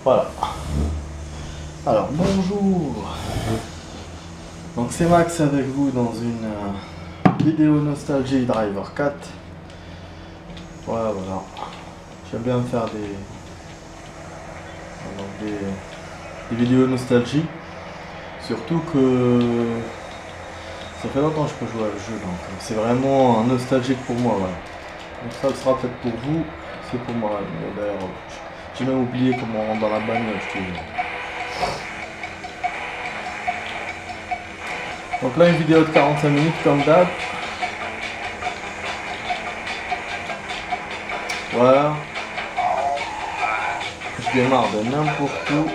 Voilà. Alors bonjour. Donc c'est Max avec vous dans une vidéo Nostalgie Driver 4. Voilà, voilà. J'aime bien faire des vidéos nostalgie. Surtout que ça fait longtemps que je peux jouer à le jeu, donc c'est vraiment nostalgique pour moi. Voilà. Donc ça le sera peut-être pour vous, c'est pour moi. D'ailleurs, j'ai même oublié comment on rentre dans la bagnole, je te jure. Donc là, une vidéo de 45 minutes comme d'hab. Voilà. Je démarre de n'importe où.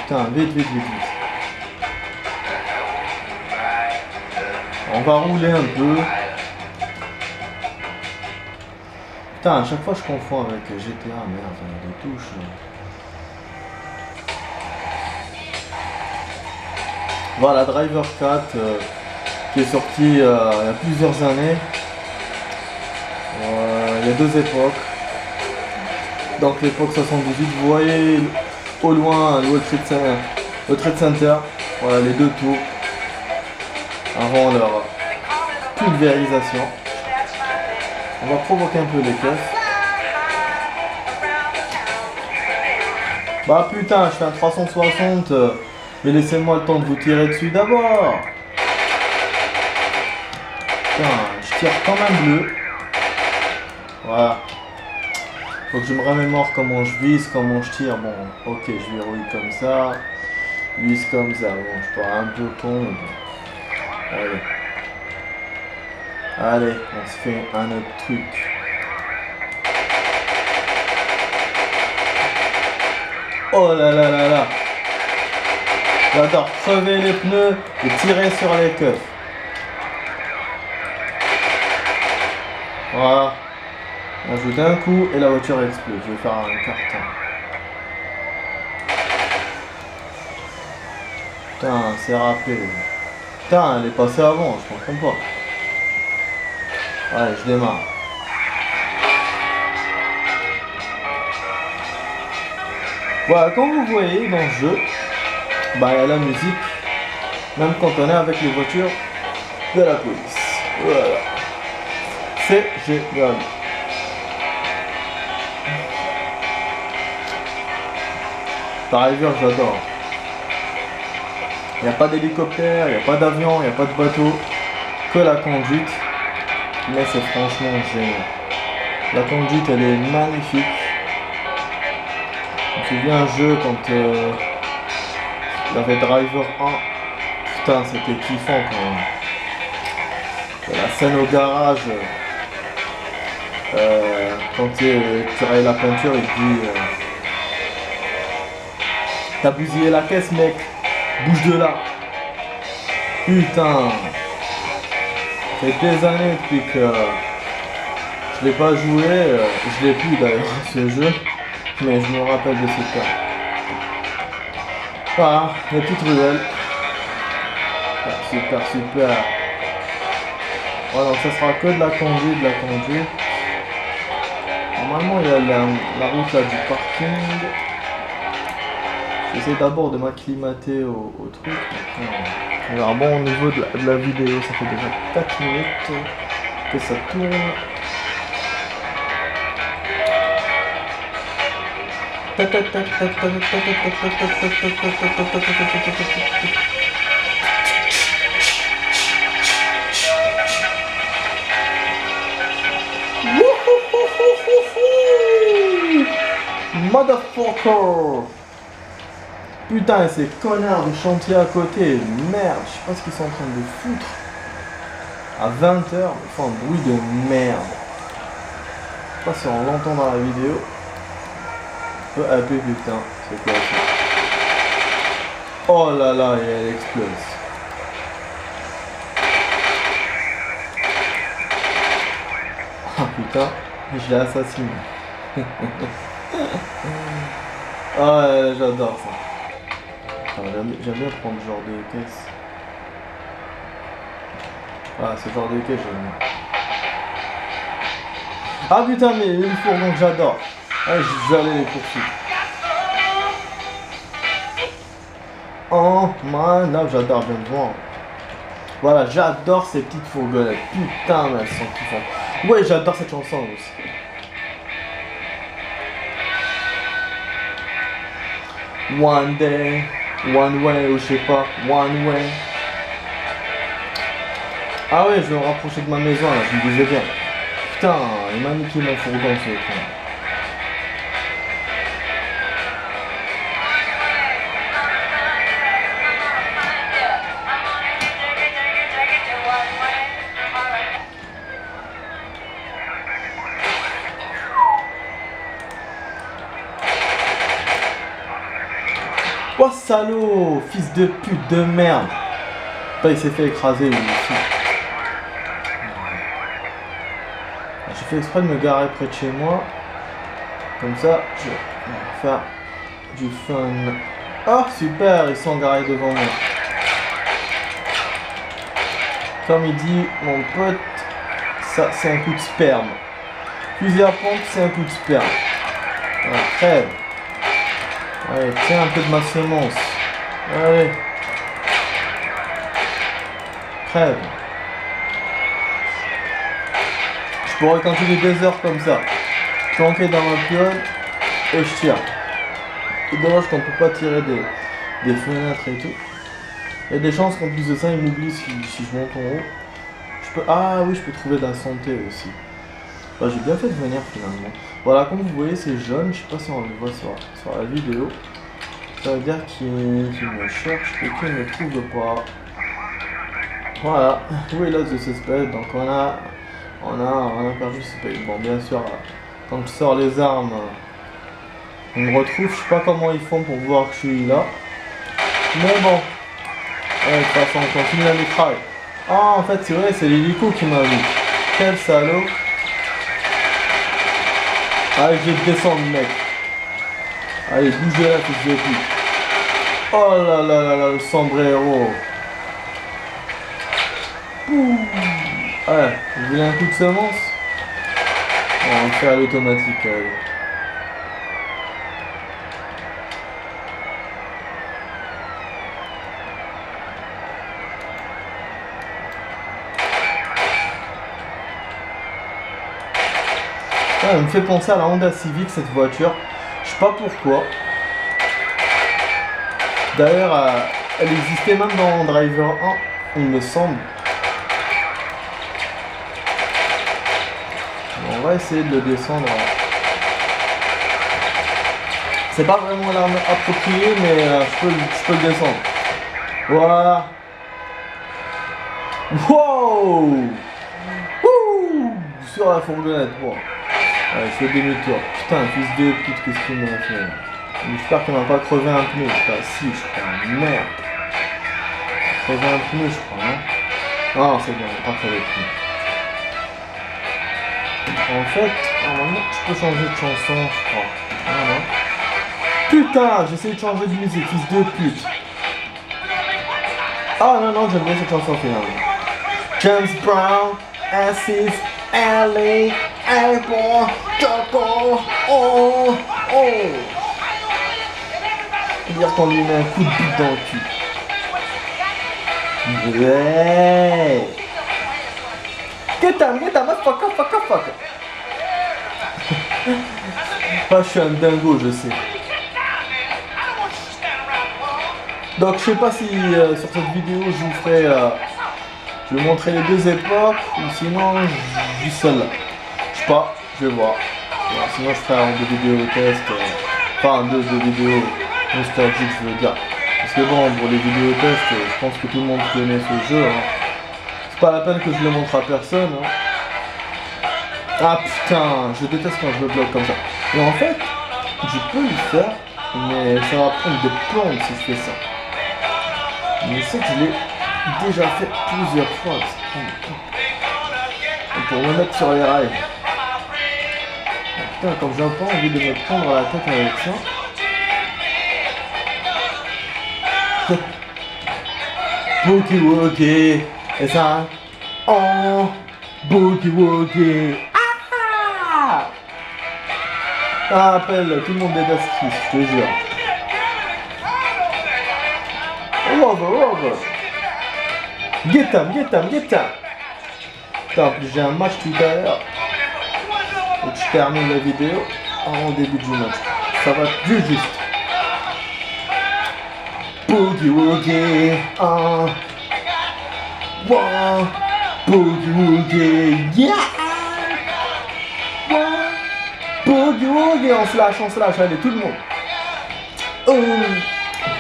Putain, vite, vite, vite, vite. On va rouler un peu. Putain, à chaque fois je confonds avec GTA, merde, les touches. Voilà, Driver 4 qui est sorti il y a plusieurs années. Il y a deux époques. Donc l'époque 78, vous voyez au loin le World Trade Center. Voilà les deux tours avant leur pulvérisation. On va provoquer un peu les keufs. Bah putain, je fais un 360, mais laissez-moi le temps de vous tirer dessus d'abord. Putain, je tire quand même bleu. Voilà. Faut que je me remémore comment je vise, comment je tire. Bon, ok, je verrouille comme ça. Vise comme ça. Bon, je pars un peu con. Allez. Allez, on se fait un autre truc. Oh là là là là. J'adore crever les pneus et tirer sur les keufs. Voilà. On joue d'un coup et la voiture explose. Je vais faire un carton. Putain, c'est râpé. Putain, elle est passée avant, je comprends pas. Allez, je démarre. Voilà, comme vous voyez dans le jeu, bah il y a la musique, même quand on est avec les voitures de la police. Voilà. C'est génial. Driver, j'adore. Il n'y a pas d'hélicoptère, il n'y a pas d'avion, il n'y a pas de bateau, que la conduite. Mais c'est franchement génial. La conduite, elle est magnifique. Je me souviens un jeu quand il y avait Driver 1. Putain, c'était kiffant quand même. La scène au garage, quand tu rayes la peinture, il te dit t'as bousillé la caisse, mec, bouge de là. Putain, ça fait des années depuis que je l'ai pas joué, je l'ai plus d'ailleurs ce jeu, mais je me rappelle de ce cas. Voilà, les petites ruelles. Super, super. Voilà, donc ça sera que de la conduite, Normalement, il y a la route là du parking. J'essaie d'abord de m'acclimater au truc. Alors bon, au niveau de la vidéo, ça fait déjà 4 minutes que ça tourne. Motherfucker! Putain, ces connards de chantier à côté, merde, je sais pas ce qu'ils sont en train de foutre. À 20h, ils font un bruit de merde. Je sais pas si on l'entend dans la vidéo. Putain, c'est quoi ça? Oh là là, et elle explose. Ah putain, je l'ai assassiné. Ah, j'adore ça. J'aime bien prendre ce genre de caisse. Ah, ce genre de caisse, j'aime bien. Ah putain, mais une fourgon que j'adore. Ah, je vais aller les poursuivre. Oh man, là j'adore, bien devant. Voilà, j'adore ces petites fourgonnettes. Putain, mais elles sont kiffantes. Ouais, j'adore cette chanson aussi. One day, one way, ou je sais pas, one way. Ah ouais, je vais me rapprocher de ma maison là, je me disais bien. Putain, il m'a niqué mon fourgon ce con. Oh salaud, fils de pute de merde. Putain, il s'est fait écraser lui aussi. J'ai fait exprès de me garer près de chez moi. Comme ça, je vais faire du fun. Oh super, ils sont garés devant moi. Comme il dit mon pote, ça c'est un coup de sperme. Fusil à pompe, c'est un coup de sperme. Voilà, crève. Allez, tiens un peu de ma semence. Allez. Crève. Je pourrais continuer des heures comme ça. Planqué dans ma piole et je tire. C'est dommage qu'on peut pas tirer des fenêtres et tout. Il y a des chances qu'en plus de ça, il m'oublie si je monte en haut. Ah oui, je peux trouver de la santé aussi. Bah, j'ai bien fait de venir finalement. Voilà, comme vous voyez, c'est jaune. Je sais pas si on le voit sur la vidéo. Ça veut dire qu'il me cherche et qu'il ne me trouve pas. Voilà, où est là ce suspect? Donc on a perdu ce suspect. Bon, bien sûr, quand je sors les armes, on me retrouve. Je sais pas comment ils font pour voir que je suis là. Mais bon, ouais, de toute façon, on continue la mitraille. Ah, en fait, c'est vrai, c'est l'hélico qui m'a vu. Quel salaud. Allez, je vais te descendre, mec. Allez, bougez là, que je vais plus. Oh là là là là, le sombrero. Ouh. Ouais, vous voulez un coup de semence? On va le faire à l'automatique, allez. Elle me fait penser à la Honda Civic, cette voiture. Je sais pas pourquoi. D'ailleurs, elle existait même dans Driver 1, il me semble. On va essayer de le descendre. C'est pas vraiment l'arme appropriée, mais je peux le descendre. Voilà. Wow! Wouh! Sur la fourgonnette, wow. Allez, je fais demi-tour. Putain, fils de pute, qu'est-ce qu'il m'a fait? J'espère qu'il m'a pas crevé un pneu. Putain, si, je crois. Merde. Crevé un pneu, je crois, hein. Non, c'est bien, il m'a pas crevé le pneu. En fait, normalement, je peux changer de chanson, je crois. Voilà. Putain, j'essaie de changer de musique, fils de pute. Ah non, non, j'aime bien cette chanson finalement. James Brown, Assis, Ellie, Apple, Choco, oh, oh. C'est-à-dire qu'on lui met un coup de bite dans le cul. Ouais. Get down, fuck up. Ah, je suis un dingo, je sais. Donc je sais pas si sur cette vidéo je vous ferai, je vais montrer les deux époques ou sinon juste celle-là. Je sais pas, je vais voir. Alors, sinon je ferai un deux vidéos test, enfin deux vidéos nostalgiques je veux dire. Parce que bon, pour les vidéos test, je pense que tout le monde connaît ce jeu. Hein. C'est pas la peine que je le montre à personne. Hein. Ah putain, je déteste quand je me bloque comme ça. Et en fait, je peux le faire, mais ça va prendre des plombes si je fais ça. Mais c'est que je l'ai déjà fait plusieurs fois. Et pour me mettre sur les rails. Oh, putain, comme j'ai pas envie de me prendre la tête avec ça. Boogie Woogie. Et ça. Oh, Boogie Woogie. Ah, appelle, tout le monde déteste Chris, je te jure. over. Get him. Putain, j'ai un match tout à l'heure. Donc je termine la vidéo en début du match. Ça va juste. Boogie woogie, boogie woogie, yeah, boogie woogie, on slash, allez tout le monde.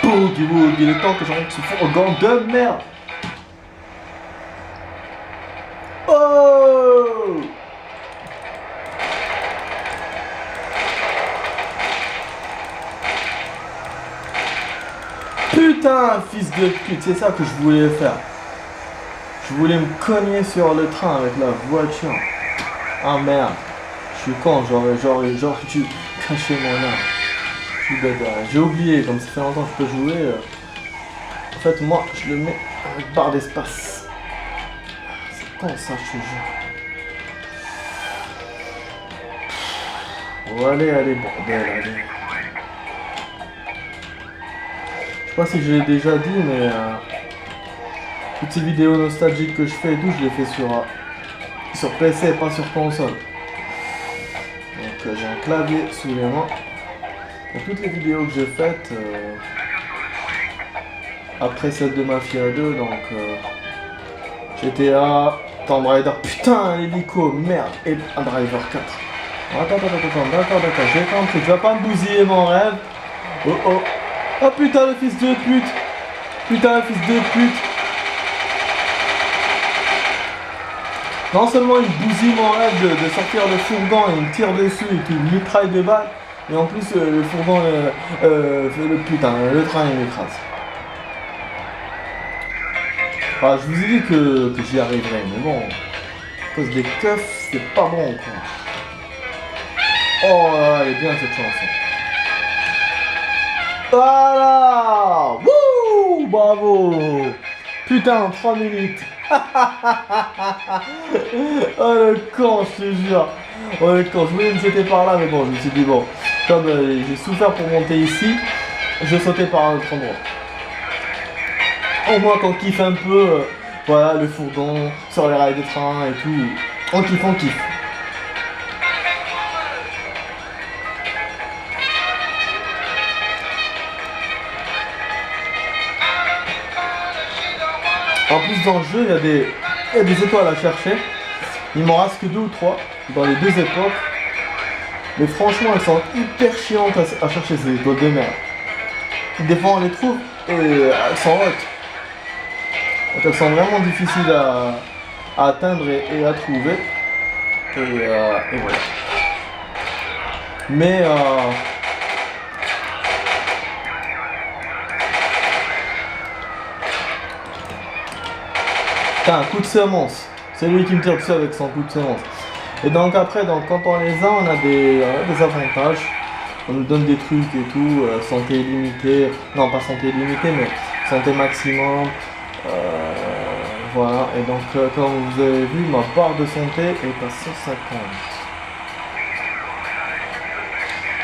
Boogie woogie, le temps que j'enlève ce fourgon de merde. Oh! Putain, fils de pute, c'est ça que je voulais faire. Je voulais me cogner sur le train avec la voiture. Ah merde, je suis con, j'aurais dû cacher mon âme. Je suis bête, j'ai oublié, comme ça fait longtemps que je peux jouer. En fait, moi, je le mets avec barre d'espace. C'est con ça, je te jure. Oh, allez, bordel, allez. Je sais pas si je l'ai déjà dit, mais toutes ces vidéos nostalgiques que je fais et tout, je les fais sur PC et pas sur console. Donc j'ai un clavier sous les mains. Pour toutes les vidéos que j'ai faites, après celle de Mafia 2, donc GTA, Tomb Raider, putain, l'hélico, merde, et un Driver 4. Attends, d'accord, j'ai compris, tu vas pas me bousiller mon rêve. Oh. Oh putain le fils de pute. Non seulement il bousille mon rêve de sortir le fourgon et il me tire dessus et qu'il me mitraille de balles, et en plus le fourgon, le train il m'écrase. Enfin, je vous ai dit que j'y arriverai, mais bon, à cause des keufs, c'est pas bon quoi. Oh là, elle est bien cette chanson. Voilà! Wouh! Bravo! Putain, 3 minutes! Oh le con, je te jure! Oh le con, je voulais me sauter par là, mais bon, je me suis dit, bon, comme j'ai souffert pour monter ici, je vais sauter par un autre endroit. Au moins, qu'on kiffe un peu, voilà, le fourgon, sur les rails de train et tout. On kiffe. En plus dans le jeu, il y a des étoiles à chercher. Il m'en reste que 2 ou 3 dans les 2 époques. Mais franchement, elles sont hyper chiantes à chercher ces étoiles de merde. Des fois on les trouve et elles sont hautes. Donc elles sont vraiment difficiles à atteindre et à trouver. Et voilà. Mais un coup de semence, c'est lui qui me tire dessus avec son coup de semence. Et donc après, quand on les a, on a des avantages. On nous donne des trucs et tout, santé illimitée, non pas santé illimitée, mais santé maximum. Voilà, et donc comme vous avez vu, ma barre de santé est à 150.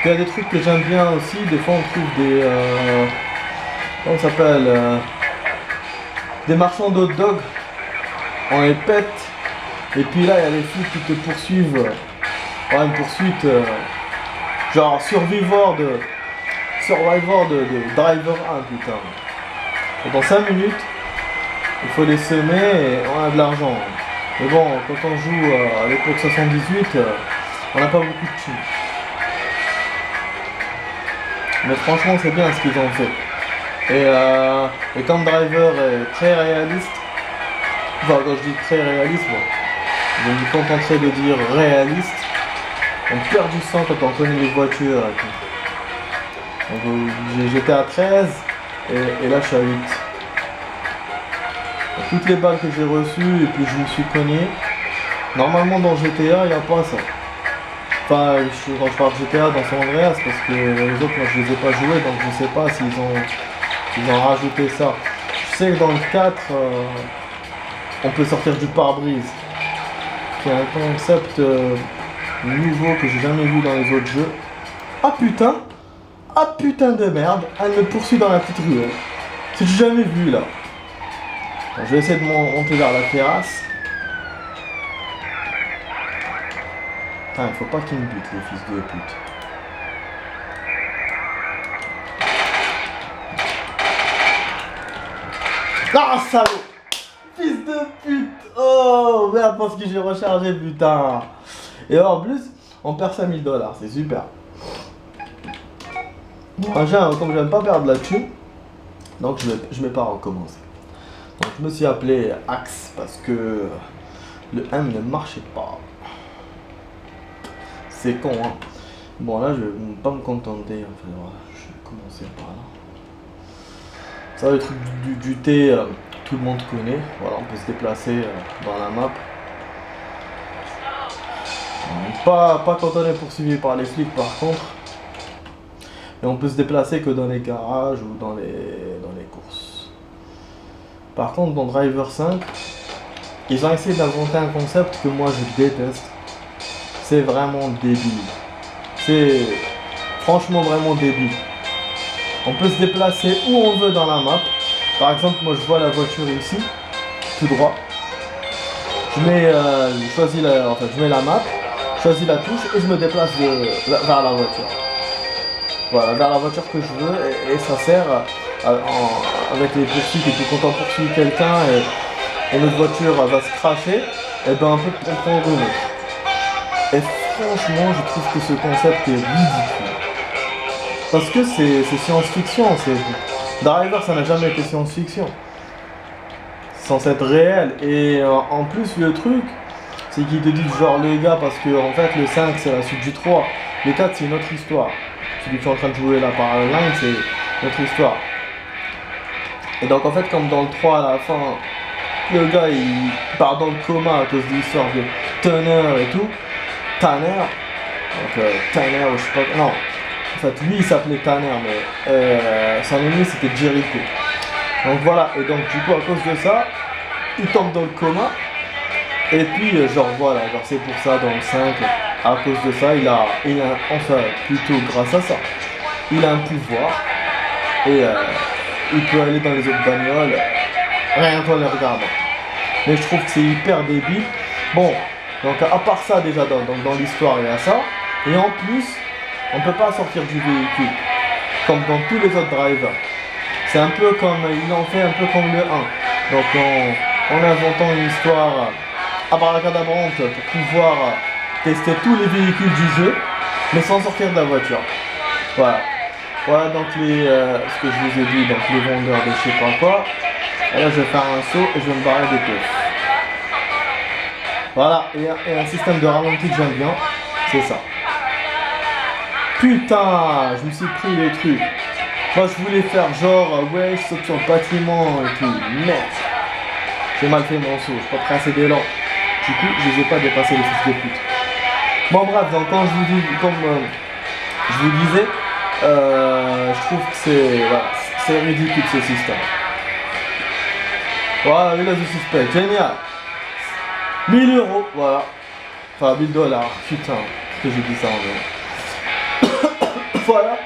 Il y a des trucs que j'aime bien aussi, des fois on trouve des... comment ça s'appelle, des marchands d'hot dog. On les pète, et puis là il y a les flics qui te poursuivent, une poursuite genre Survivor de Driver 1 putain. Et dans 5 minutes, il faut les semer et on a de l'argent. Mais bon, quand on joue à l'époque 78, on n'a pas beaucoup de thunes. Mais franchement c'est bien ce qu'ils ont fait. Et comme Driver est très réaliste, enfin, quand je dis très réaliste, bon, je me contenterai de dire réaliste. On perd du sang quand on connaît les voitures. Donc j'étais à 13 et là je suis à 8. Donc, toutes les balles que j'ai reçues et puis je me suis cogné. Normalement dans GTA il n'y a pas ça. Enfin quand je parle de GTA dans San Andreas, parce que les autres moi je les ai pas joués, donc je sais pas s'ils ont rajouté ça. Je sais que dans le 4 on peut sortir du pare-brise. C'est un concept nouveau que j'ai jamais vu dans les autres jeux. Ah putain de merde, elle me poursuit dans la petite ruelle. C'est du jamais vu là. Bon, je vais essayer de monter vers la terrasse. Putain, il faut pas qu'ils me butent, les fils de pute. Ah, salaud! Fils de pute! Oh, merde, parce que j'ai rechargé, putain! Et en plus, on perd 5000 $, c'est super. Bon, comme j'aime pas perdre la thune, donc je vais pas recommencer. Donc je me suis appelé Axe parce que le M ne marchait pas. C'est con, hein. Bon, là, je vais pas me contenter. En fait, voilà, je vais commencer par là. Ça, le truc du thé, tout le monde connaît. Voilà, on peut se déplacer dans la map. Pas quand on est poursuivi par les flics, par contre. Et on peut se déplacer que dans les garages ou dans les courses. Par contre, dans Driver 5, ils ont essayé d'inventer un concept que moi je déteste. C'est vraiment débile. C'est franchement vraiment débile. On peut se déplacer où on veut dans la map. Par exemple, moi je vois la voiture ici, tout droit. Je mets, je mets la map, je choisis la touche et je me déplace vers la voiture. Voilà, vers la voiture que je veux et ça sert avec les poursuites et tout. Quand on poursuit quelqu'un et notre voiture va se cracher, et ben on peut en prendre une autre. Et franchement, je trouve que ce concept est ridicule. Parce que c'est science-fiction, Driver, ça n'a jamais été science-fiction. C'est censé être réel. Et en plus, le truc, c'est qu'ils te disent genre le gars, parce que en fait, le 5, c'est la suite du 3. Le 4, c'est une autre histoire. Celui que tu es en train de jouer là par line, c'est notre histoire. Et donc en fait, comme dans le 3 à la fin, le gars il part dans le coma à cause de l'histoire de Tanner et tout. Tanner, donc Tanner ou je sais pas, non, en fait lui il s'appelait Tanner mais son ennemi c'était Jericho. Donc voilà, et donc du coup à cause de ça, il tombe dans le coma. Et puis genre voilà, genre c'est pour ça dans le 5, à cause de ça, il a enfin plutôt grâce à ça, il a un pouvoir et il peut aller dans les autres bagnoles rien qu'en les regardant. Mais je trouve que c'est hyper débile. Bon, donc à part ça déjà dans l'histoire il y a ça, et en plus on peut pas sortir du véhicule comme dans tous les autres drivers. C'est un peu comme, il en fait un peu comme le 1. Donc en inventant une histoire abracadabrante pour pouvoir tester tous les véhicules du jeu, mais sans sortir de la voiture. Voilà. Voilà donc ce que je vous ai dit, donc les vendeurs de je sais pas quoi. Et là je vais faire un saut et je vais me barrer des keufs. Voilà, et un système de ralenti que j'aime bien, c'est ça. Putain, je me suis pris les trucs. Moi je voulais faire genre, ouais, je saute sur le bâtiment et tout. Merde. J'ai mal fait mon saut, je suis pas prêt assez d'élan. Du coup, je les ai pas dépassés les fils de pute. Bon bref, donc quand je vous dis, comme je vous disais, je trouve que c'est ridicule ce système. Voilà, Village of Suspect, génial. 1000 €, voilà. Enfin 1000 $, putain, que j'ai dit ça en vrai. Voilà.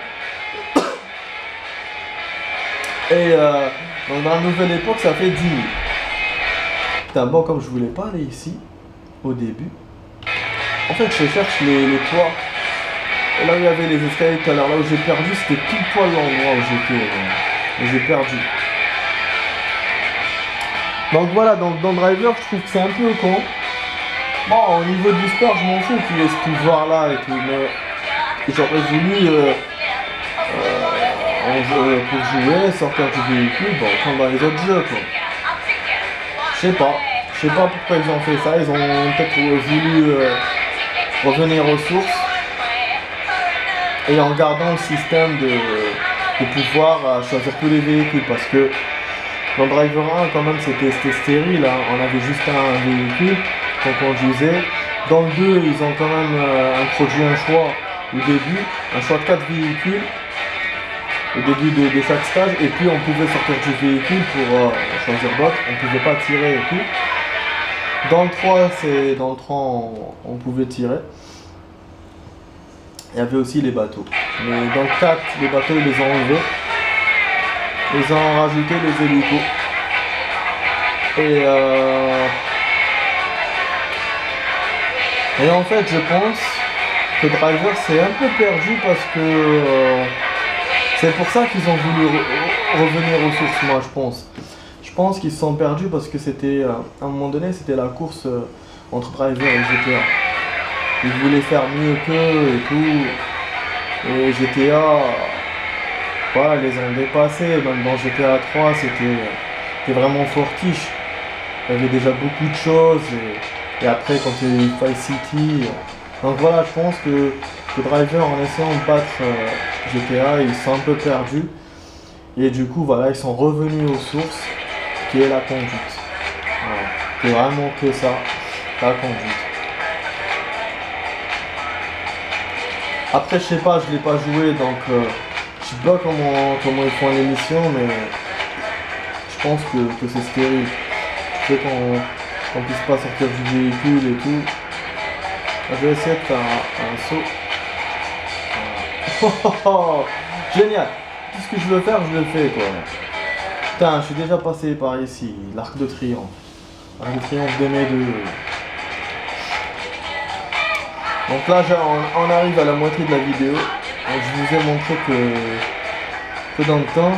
Et donc dans la nouvelle époque, ça fait 10 000. Putain, bon, comme je voulais pas aller ici, au début, en fait, je cherche les toits. Et là où il y avait les escaliers tout à l'heure, là où j'ai perdu, c'était pile poil l'endroit où j'étais. Où j'ai perdu. Donc voilà, dans Driver, je trouve que c'est un peu con. Bon, au niveau de l'histoire, je m'en fous qu'il ait ce pouvoir-là et tout, mais j'aurais voulu, pour jouer, sortir du véhicule, bon, comme dans les autres jeux, quoi. Je sais pas pourquoi ils ont fait ça, ils ont peut-être voulu revenir aux sources et en gardant le système de pouvoir choisir tous les véhicules, parce que dans Driver 1 quand même c'était stérile, hein. On avait juste un véhicule qu'on conduisait. Dans le 2 ils ont quand même introduit un choix au début, un choix de 4 véhicules au début de chaque stage, et puis on pouvait sortir du véhicule pour choisir d'autres, on pouvait pas tirer et tout. Dans le 3 on pouvait tirer. Il y avait aussi les bateaux. Mais dans le 4, les bateaux ils les ont enlevés. Ils ont rajouté les hélicos. Et en fait, je pense que Driver s'est un peu perdu parce que c'est pour ça qu'ils ont voulu revenir aux sources, moi je pense. Je pense qu'ils se sont perdus parce que c'était, à un moment donné, c'était la course entre Driver et GTA. Ils voulaient faire mieux qu'eux et tout. Et GTA, voilà, ils les ont dépassés. Même dans GTA 3, c'était vraiment fortiche. Il y avait déjà beaucoup de choses. Et après, quand il y a eu Vice City. Donc voilà, je pense que Driver, en essayant de battre GTA, ils sont un peu perdus. Et du coup, voilà, ils sont revenus aux sources, qui est la conduite. Voilà. C'est vraiment que ça, la conduite. Après, je sais pas, je l'ai pas joué, donc je sais pas comment ils font l'émission, mais je pense que c'est stérile. Tu sais qu'on puisse pas sortir du véhicule et tout. Je vais essayer de faire un saut. Oh, génial! Tout ce que je veux faire, je le fais quoi. Putain, je suis déjà passé par ici, l'arc de triomphe. L'arc de triomphe de mes deux. Donc là, on arrive à la moitié de la vidéo. Donc, je vous ai montré que dans le temps,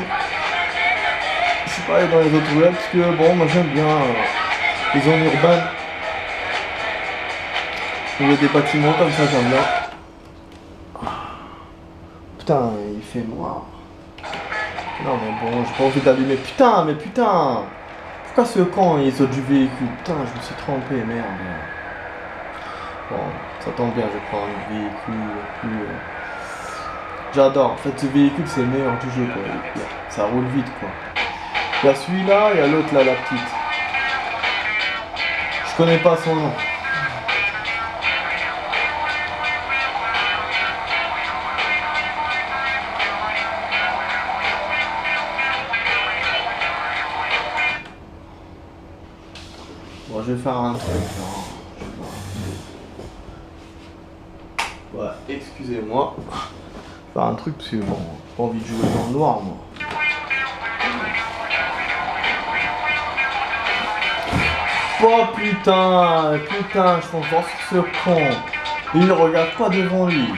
je suis pas allé dans les autres webs parce que bon, moi j'aime bien les zones urbaines. Il y a des bâtiments comme ça, j'aime bien. Putain, il fait noir. Non mais bon, j'ai pas envie d'allumer. Putain, mais putain! Pourquoi ce con il saute du véhicule? Putain, je me suis trompé, merde. Bon, ça tombe bien, je vais prendre un véhicule plus... J'adore, en fait ce véhicule c'est le meilleur du jeu quoi. Ça roule vite quoi. Il y a celui-là, il y a l'autre là, la petite. Je connais pas son nom. Bon, je vais faire un truc. Ouais, excusez-moi. Je vais faire un truc parce que bon, j'ai pas envie de jouer dans le noir moi. Oh putain, je fonce sur ce con. Il ne regarde pas devant lui.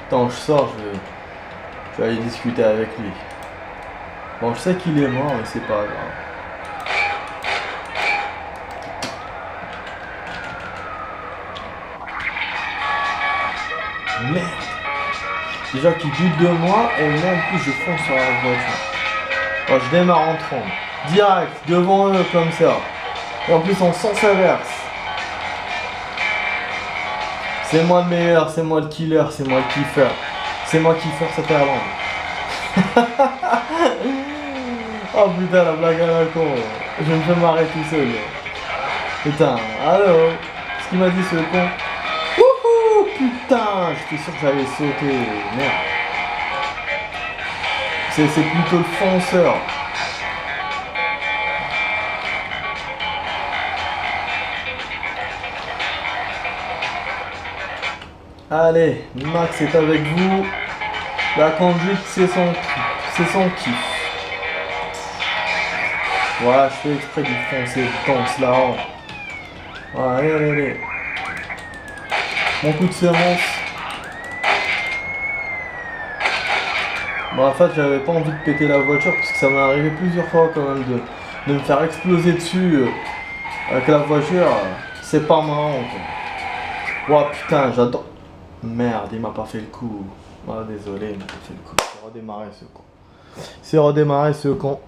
Attends, je sors, je vais aller discuter avec lui. Bon, je sais qu'il est mort, mais c'est pas grave. Merde. Déjà qu'il doute de moi, et moi en plus je fonce sur la voiture. Oh, je démarre en trombe. Direct, devant eux comme ça. Et en plus en sens inverse. C'est moi le meilleur, c'est moi le killer, c'est moi le kiffer. C'est moi qui kiffer cette Irlande. Oh putain, la blague à la con. Je me fais marrer tout seul. Putain, allô? Ce qu'il m'a dit ce con. Wouhou! Putain, j'étais sûr que j'allais sauter. Merde. C'est plutôt le fonceur. Allez, Max est avec vous. La conduite, c'est son kiff. Voilà, je fais exprès de foncer danse là. Allez, allez. Mon coup de séance. Bon, en fait, j'avais pas envie de péter la voiture parce que ça m'est arrivé plusieurs fois quand même de me faire exploser dessus avec la voiture. C'est pas marrant quoi. Oh putain, j'adore. Merde, il m'a pas fait le coup. Oh, désolé, il m'a pas fait le coup. C'est redémarrer ce con.